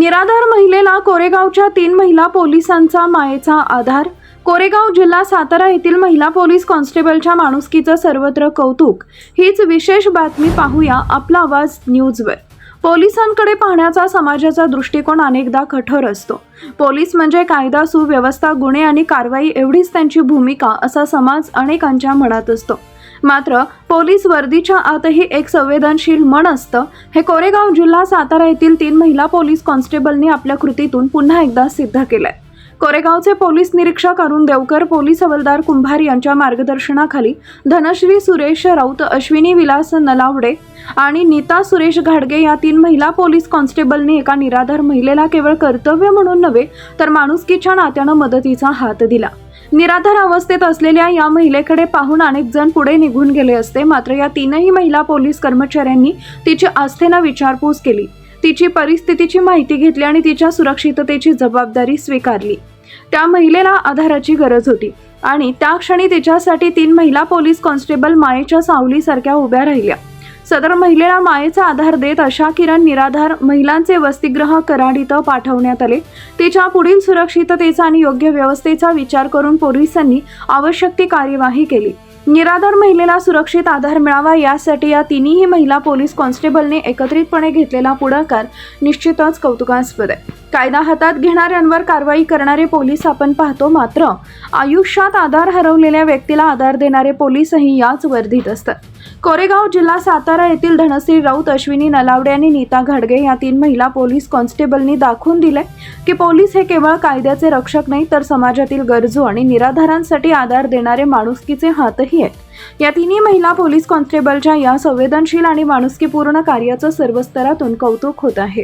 निराधार महिलेला कोरेगावच्या 3 महिला पोलिसांचा मायेचा आधार। कोरेगाव जिल्हा सातारा येथील महिला पोलीस कॉन्स्टेबलच्या माणुसकीचं सर्वत्र कौतुक। हीच विशेष बातमी पाहूया आपला आवाज न्यूजवर। पोलिसांकडे पाहण्याचा समाजाचा दृष्टिकोन अनेकदा कठोर असतो। पोलीस म्हणजे कायदा, सुव्यवस्था, गुन्हे आणि कारवाई एवढीच त्यांची भूमिका असा समाज अनेकांच्या मनात असतो। मात्र पोलीस वर्दीच्या आतही एक संवेदनशील मन असतं, हे कोरेगाव जिल्हा सातारा येथील 3 महिला पोलीस कॉन्स्टेबलनी आपल्या कृतीतून पुन्हा एकदा सिद्ध केलंय। कोरेगावचे पोलीस निरीक्षक अरुण देवकर, पोलीस हवालदार कुंभार यांच्या मार्गदर्शनाखाली धनश्री सुरेश राऊत, अश्विनी विलास नलावडे आणि नीता सुरेश घाडगे या 3 महिला पोलीस कॉन्स्टेबलनी एका निराधार महिलेला केवळ कर्तव्य म्हणून नव्हे तर माणुसकीच्या नात्यानं मदतीचा हात दिला। निराधार अवस्थेत असलेल्या या महिलेकडे पाहून अनेक जण पुढे निघून गेले असते, मात्र या 3ही महिला पोलीस कर्मचाऱ्यांनी तिची आस्थेनं विचारपूस केली, तिची परिस्थितीची माहिती घेतली आणि तिच्या सुरक्षिततेची जबाबदारी स्वीकारली। त्या महिलेला आधाराची गरज होती आणि त्या क्षणी तिच्यासाठी 3 महिला पोलीस कॉन्स्टेबल मायेच्या सावलीसारख्या उभ्या राहिल्या। सदर महिलेला मायेचा आधार देत अशा किरण निराधार महिलांचे वसतिगृह कराड इथं पाठवण्यात आले। तिच्या पुढील सुरक्षिततेचा आणि योग्य व्यवस्थेचा विचार करून पोलिसांनी आवश्यक ती कार्यवाही केली। निराधार महिलेला सुरक्षित आधार मिळावा यासाठी या 3ही महिला पोलीस कॉन्स्टेबलने एकत्रितपणे घेतलेला पुढाकार निश्चितच कौतुकास्पद आहे। कायदा हातात घेणाऱ्यांवर कारवाई करणारे पोलीस आपण पाहतो, मात्र आयुष्यात आधार हरवलेल्या व्यक्तीला आधार देणारे पोलीसही याच वर्दीत असतात। कोरेगाव जिल्हा सातारा येथील धनश्री राऊत, अश्विनी नलावडे आणि नीता घाडगे या 3 महिला पोलीस कॉन्स्टेबलनी दाखवून दिले की पोलीस हे केवळ कायद्याचे रक्षक नाही तर समाजातील गरजू आणि निराधारांसाठी आधार देणारे माणुसकीचे हातही आहेत। या 3ही महिला पोलीस कॉन्स्टेबलच्या या संवेदनशील आणि माणुसकीपूर्ण कार्याचं सर्व स्तरातून कौतुक होत आहे।